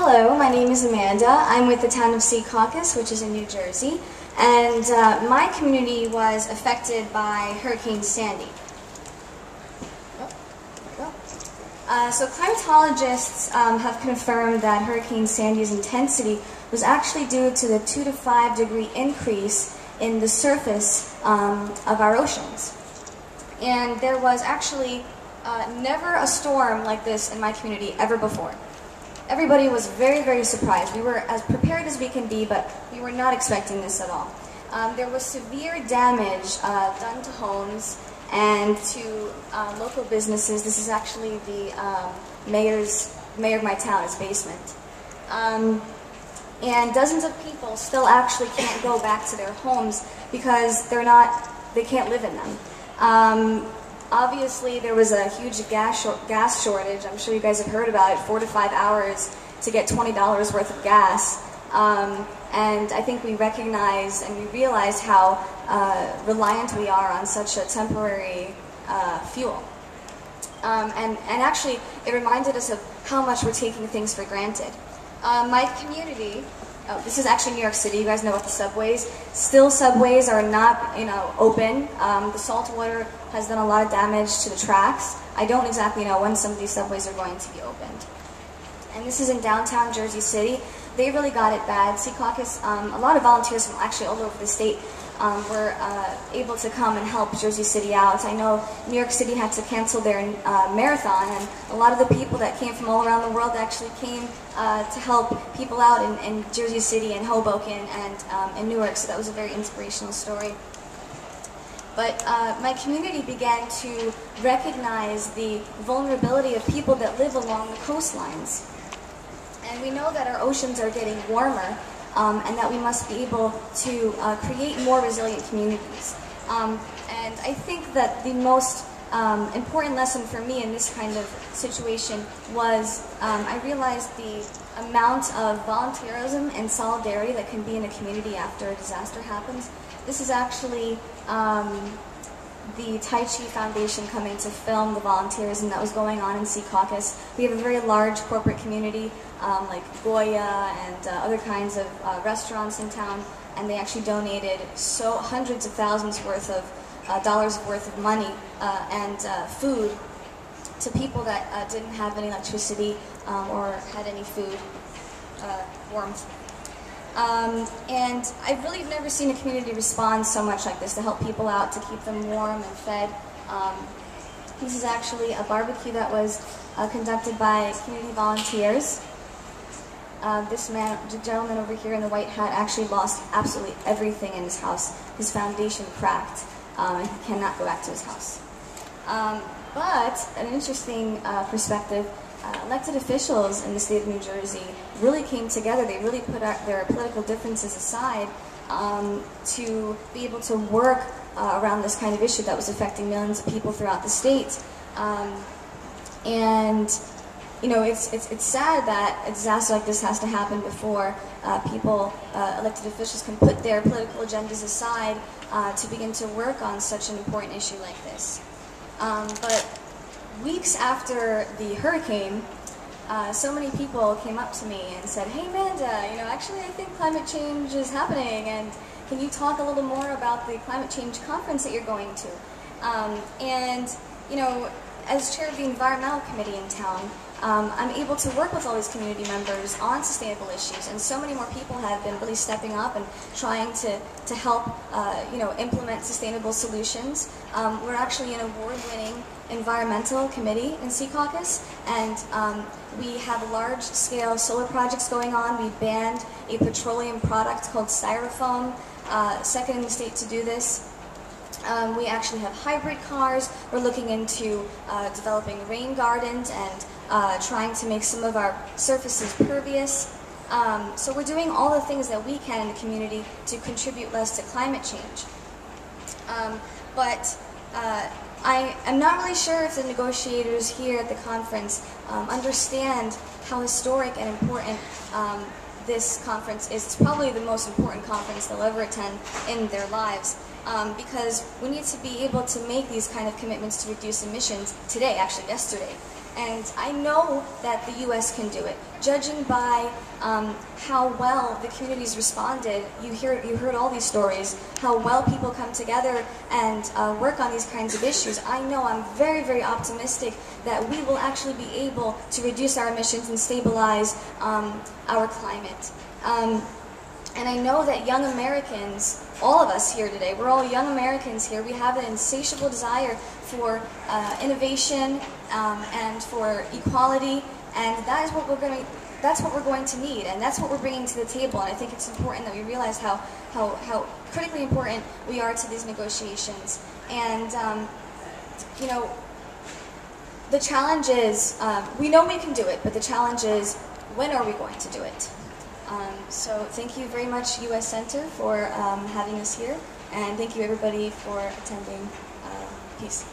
Hello, my name is Amanda. I'm with the town of Secaucus, which is in New Jersey, and my community was affected by Hurricane Sandy. So climatologists have confirmed that Hurricane Sandy's intensity was actually due to the 2 to 5 degree increase in the surface of our oceans. And there was actually never a storm like this in my community ever before. Everybody was very, very surprised. We were as prepared as we can be, but we were not expecting this at all. There was severe damage done to homes and to local businesses. This is actually the mayor of my town, his basement. And dozens of people still actually can't go back to their homes because they can't live in them. Obviously, there was a huge gas shortage. I'm sure you guys have heard about it, 4 to 5 hours to get $20 worth of gas. And I think we recognized and we realized how reliant we are on such a temporary fuel. And actually, it reminded us of how much we're taking things for granted. My community, this is actually New York City. You guys know about the subways. Still, subways are not, open. The salt water has done a lot of damage to the tracks. I don't exactly know when some of these subways are going to be opened. And this is in downtown Jersey City. They really got it bad. Secaucus, a lot of volunteers from actually all over the state were able to come and help Jersey City out. I know New York City had to cancel their marathon, and a lot of the people that came from all around the world actually came to help people out in Jersey City and Hoboken and in Newark, so that was a very inspirational story. But my community began to recognize the vulnerability of people that live along the coastlines. And we know that our oceans are getting warmer, and that we must be able to create more resilient communities. And I think that the most important lesson for me in this kind of situation was I realized the amount of volunteerism and solidarity that can be in a community after a disaster happens. This is actually the Tai Chi Foundation coming to film the volunteerism that was going on in Secaucus. We have a very large corporate community, like Goya and other kinds of restaurants in town, and they actually donated hundreds of thousands worth of dollars worth of money and food to people that didn't have any electricity or had any food warmth. And I've really never seen a community respond so much like this to help people out, to keep them warm and fed. This is actually a barbecue that was conducted by community volunteers. This gentleman over here in the white hat actually lost absolutely everything in his house. His foundation cracked, and he cannot go back to his house. But an interesting perspective, elected officials in the state of New Jersey really came together. They really put their political differences aside to be able to work around this kind of issue that was affecting millions of people throughout the state. And it's sad that a disaster like this has to happen before elected officials can put their political agendas aside to begin to work on such an important issue like this. But weeks after the hurricane, so many people came up to me and said, "Hey Amanda, actually I think climate change is happening, and can you talk a little more about the climate change conference that you're going to?" As chair of the environmental committee in town, I'm able to work with all these community members on sustainable issues, and so many more people have been really stepping up and trying to help implement sustainable solutions. We're actually an award-winning environmental committee in Secaucus, and we have large-scale solar projects going on. We banned a petroleum product called styrofoam, second in the state to do this. We actually have hybrid cars. We're looking into developing rain gardens and trying to make some of our surfaces pervious. So we're doing all the things that we can in the community to contribute less to climate change. But I am not really sure if the negotiators here at the conference understand how historic and important this conference is. It's probably the most important conference they'll ever attend in their lives. Because we need to be able to make these kind of commitments to reduce emissions today, actually yesterday. And I know that the U.S. can do it. Judging by how well the communities responded, you heard all these stories, how well people come together and work on these kinds of issues. I know I'm very, very optimistic that we will actually be able to reduce our emissions and stabilize our climate. And I know that young Americans, all of us here today, we're all young Americans here, we have an insatiable desire for innovation and for equality, and that is what that's what we're going to need, and that's what we're bringing to the table. And I think it's important that we realize how critically important we are to these negotiations. And you know, the challenge is, we know we can do it, but the challenge is, when are we going to do it? So thank you very much, U.S. Center, for having us here, and thank you everybody for attending. Peace.